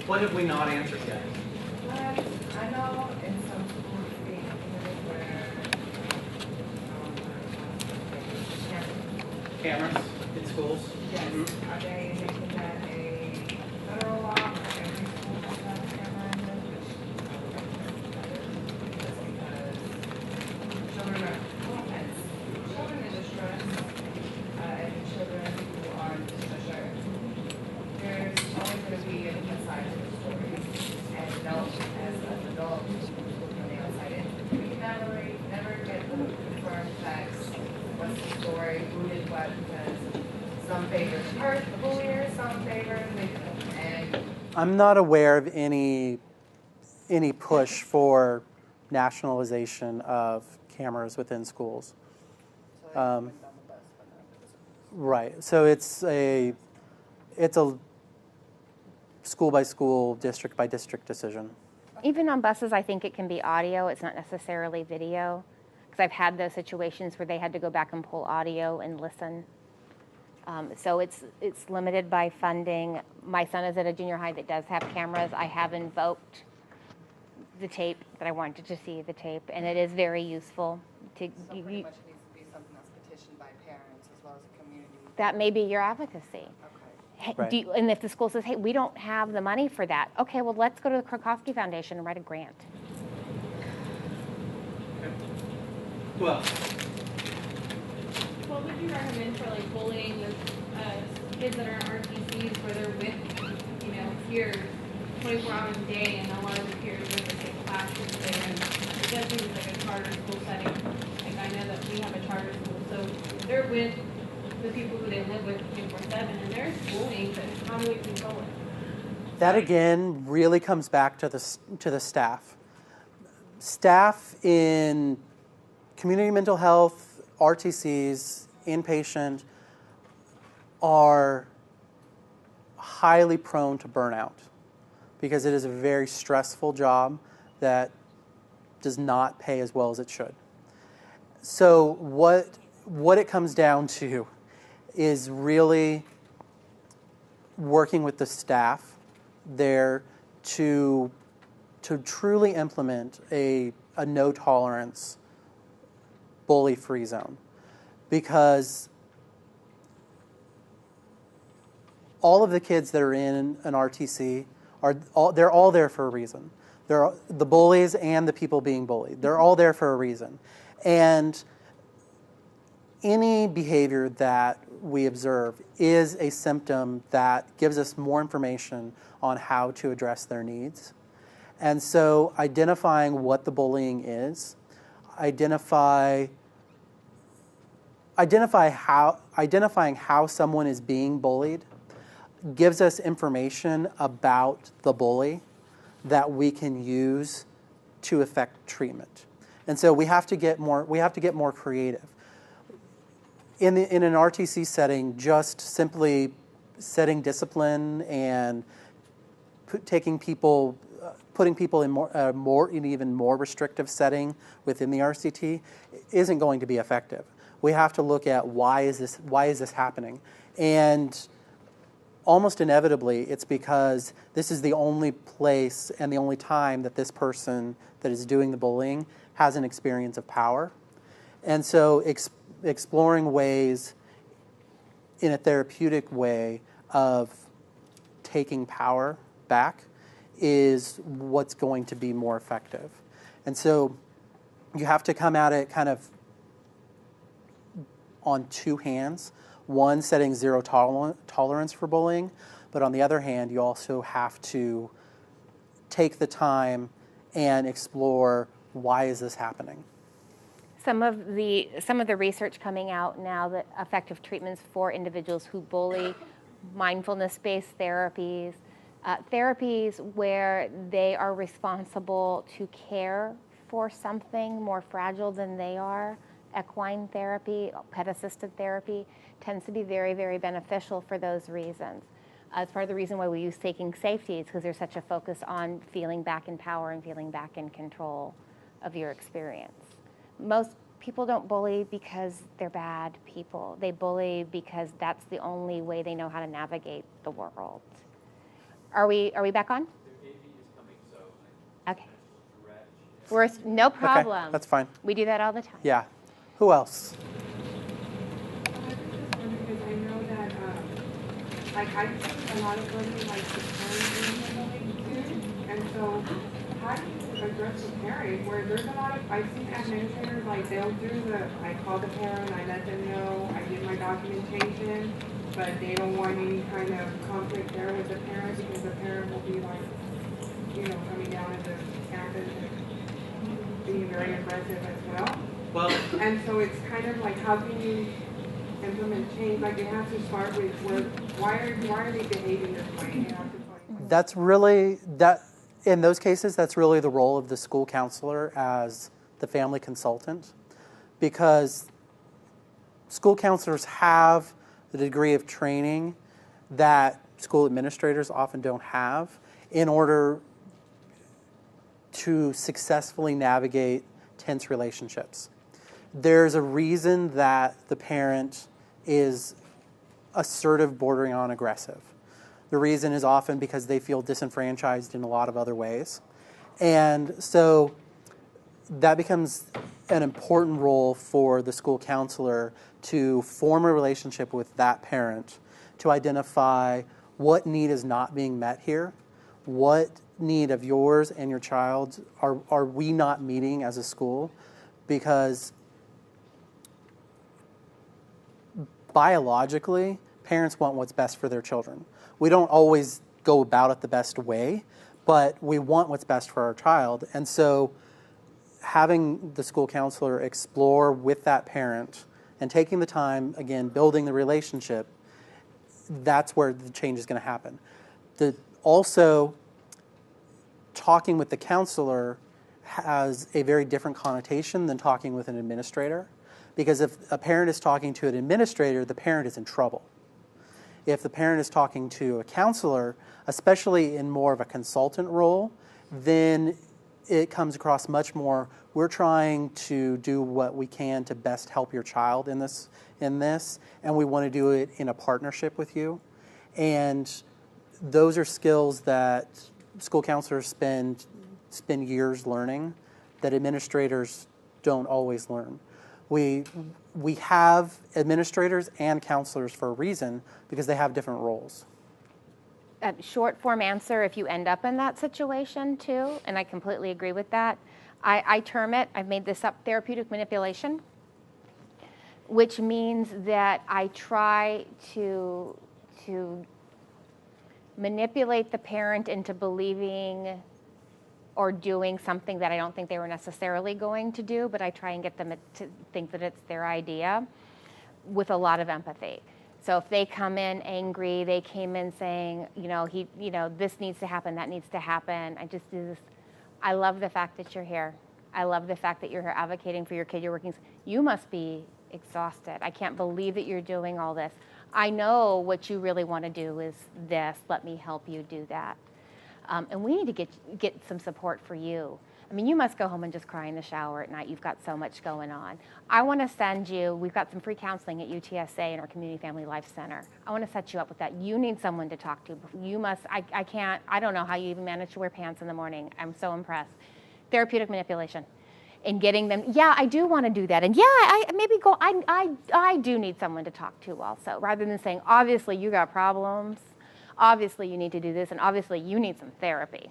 What have we not answered yet? I know in some schools they implemented where Cameras in schools? yes, are they making that a federal law or every school has to have a camera in it? Just because children are, well, as children in distress, and children who are in distress, there's always going to be a human side to the story. And as an adult looking on the outside in, we can never get the confirmed facts. What's the story? Who did what? Because some favor the bullier, some favor the victim. And I'm not aware of any push for nationalization of cameras within schools. Right. So it's a school by school, district by district decision. Even on buses, I think it can be audio. It's not necessarily video. Because I've had those situations where they had to go back and pull audio and listen. So it's limited by funding. My son is at a junior high that does have cameras. I have invoked the tape, but I wanted to see the tape, and it is very useful. So pretty much it needs to be something that's petitioned by parents as well as the community. That may be your advocacy. Okay. Hey, Right. and if the school says, hey, we don't have the money for that, okay, well, let's go to the Krakowski Foundation and write a grant. Well, What would you recommend for like bullying the kids that are in RTCs where they're with, peers 24 hours a day, and a lot of the peers are the same classes there, and it does seem like a charter school setting. Like I know that we have a charter school, so they're with the people who they live with 24/7, and there's bullying, but how do we control it? That again really comes back to the staff. Staff in community mental health, RTCs, inpatient, are highly prone to burnout because it is a very stressful job that does not pay as well as it should. So what it comes down to is really working with the staff there to truly implement a no tolerance bully-free zone, because all of the kids that are in an RTC they're all there for a reason. They're the bullies and the people being bullied. They're all there for a reason, and any behavior that we observe is a symptom that gives us more information on how to address their needs. And so identifying what the bullying is, identifying how someone is being bullied gives us information about the bully that we can use to affect treatment. And so we have to get more creative. In an RTC setting, just simply setting discipline and putting people in an even more restrictive setting within the RCT isn't going to be effective. We have to look at why is this happening, and almost inevitably it's because this is the only place and the only time that this person that is doing the bullying has an experience of power, and so exploring ways in a therapeutic way of taking power back is what's going to be more effective. And so you have to come at it kind of on two hands. One, setting zero tolerance for bullying, but on the other hand, you also have to take the time and explore, why is this happening? Some of the research coming out now, that effective treatments for individuals who bully, mindfulness-based therapies, therapies where they are responsible to care for something more fragile than they are. Equine therapy, pet-assisted therapy tends to be very, very beneficial for those reasons. It's part of the reason why we use Taking Safety, is because there's such a focus on feeling back in power and feeling back in control of your experience. Most people don't bully because they're bad people. They bully because that's the only way they know how to navigate the world. Are we back on? The AV is coming, so Okay. No problem. Okay, that's fine. We do that all the time. Yeah. Who else? Because I know that, like, I see a lot of women, like, the bullying too. And so, how do you address the parent where there's a lot of, I've seen administrators, like, they'll do I call the parent, I let them know, I give my documentation, but they don't want any kind of conflict there with the parent because the parent will be like, coming down at the campus and being very aggressive as well. Well, And so it's kind of like, how can you implement change? Like, it has to start with why are they behaving this way? You have to find. That's really in those cases, that's really the role of the school counselor as the family consultant, because school counselors have the degree of training that school administrators often don't have in order to successfully navigate tense relationships. There's a reason that the parent is assertive, bordering on aggressive. The reason is often because they feel disenfranchised in a lot of other ways. And so that becomes an important role for the school counselor to form a relationship with that parent, to identify what need is not being met here, what need of yours and your child's are we not meeting as a school, because biologically, parents want what's best for their children. We don't always go about it the best way, but we want what's best for our child. And so having the school counselor explore with that parent and taking the time, again, building the relationship, that's where the change is going to happen. Also, talking with the counselor has a very different connotation than talking with an administrator, because if a parent is talking to an administrator, the parent is in trouble. If the parent is talking to a counselor, especially in more of a consultant role, then it comes across much more, we're trying to do what we can to best help your child in this, and we want to do it in a partnership with you. And those are skills that school counselors spend years learning that administrators don't always learn. We have administrators and counselors for a reason, because they have different roles. Short form answer if you end up in that situation too, and I completely agree with that. I term it, I've made this up, therapeutic manipulation, which means that I try to manipulate the parent into believing or doing something that I don't think they were necessarily going to do, but I try and get them to think that it's their idea with a lot of empathy. So if they come in angry, they came in saying, this needs to happen, that needs to happen. I just do this. I love the fact that you're here. I love the fact that you're here advocating for your kid. You're working. You must be exhausted. I can't believe that you're doing all this. I know what you really want to do is this. Let me help you do that. And we need to get some support for you. I mean, you must go home and just cry in the shower at night. You've got so much going on. I want to send you, we've got some free counseling at UTSA in our Community Family Life Center. I want to set you up with that. You need someone to talk to. You must, I can't, I don't know how you even manage to wear pants in the morning. I'm so impressed. Therapeutic manipulation. And getting them, yeah, I do want to do that. And yeah, I do need someone to talk to also, rather than saying, obviously you got problems. Obviously you need to do this, and obviously you need some therapy.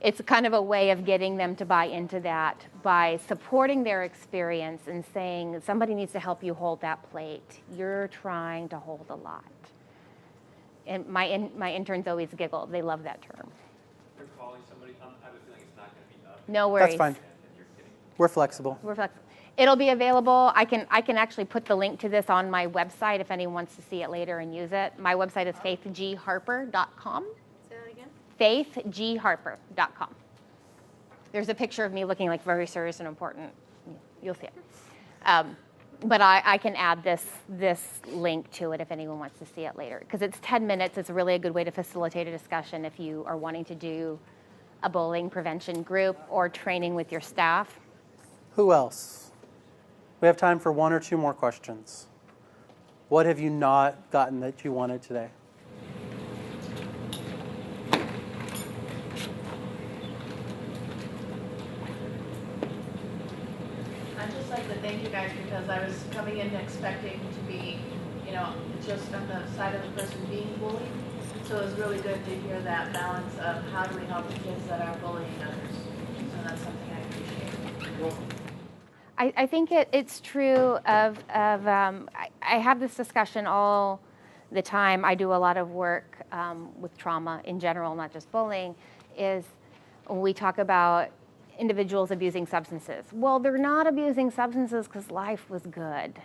It's kind of a way of getting them to buy into that by supporting their experience and saying, somebody needs to help you hold that plate. You're trying to hold a lot. And my interns always giggle. They love that term. You're calling somebody, I have a feeling it's not going to be up. No worries. That's fine. We're flexible. We're flexible. It'll be available. I can actually put the link to this on my website if anyone wants to see it later and use it. My website is faithgharper.com. Say that again? faithgharper.com. There's a picture of me looking like very serious and important. You'll see it. But I can add this link to it if anyone wants to see it later. Because it's 10 minutes. It's really a good way to facilitate a discussion if you are wanting to do a bullying prevention group or training with your staff. Who else? We have time for one or two more questions. What have you not gotten that you wanted today? like to thank you guys because I was coming in expecting to be, just on the side of the person being bullied. So it was really good to hear that balance of how do we help the kids that are bullying others. So that's something I appreciate. I think it's true I have this discussion all the time. I do a lot of work with trauma in general, not just bullying, is we talk about individuals abusing substances. Well, they're not abusing substances because life was good.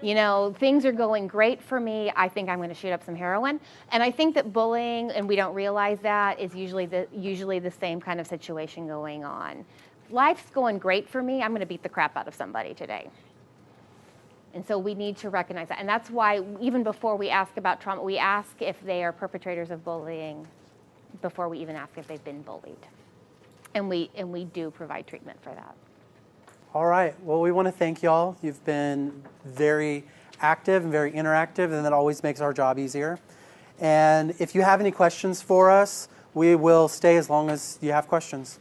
Things are going great for me. I think I'm going to shoot up some heroin. And I think that bullying, and we don't realize that, is usually the same kind of situation going on. Life's going great for me. I'm going to beat the crap out of somebody today. And so we need to recognize that. And that's why even before we ask about trauma, we ask if they are perpetrators of bullying before we even ask if they've been bullied. And we do provide treatment for that. All right. Well, we want to thank y'all. You've been very active and very interactive, and that always makes our job easier. And if you have any questions for us, we will stay as long as you have questions.